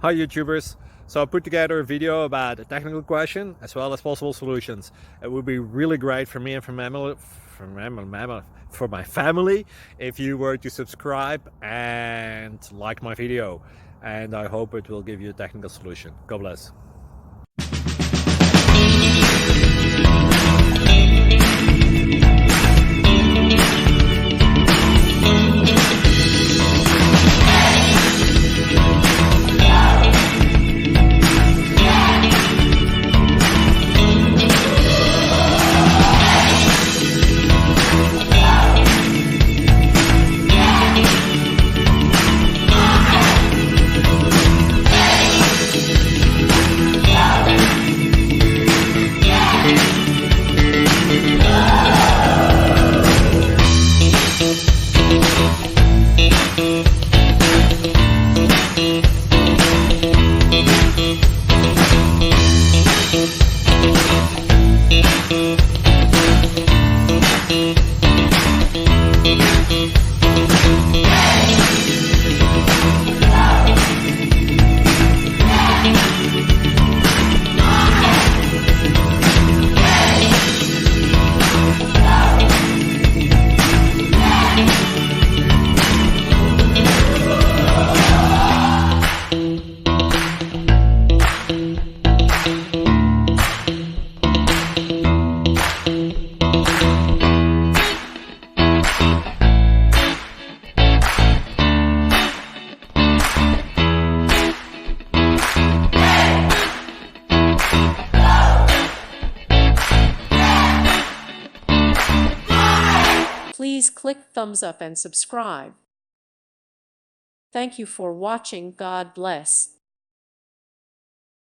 Hi YouTubers! So I put together a video about a technical question as well as possible solutions. It would be really great for me and for my family if you were to subscribe and like my video, and I hope it will give you a technical solution. God bless. Please click thumbs up and subscribe. Thank you for watching. God bless.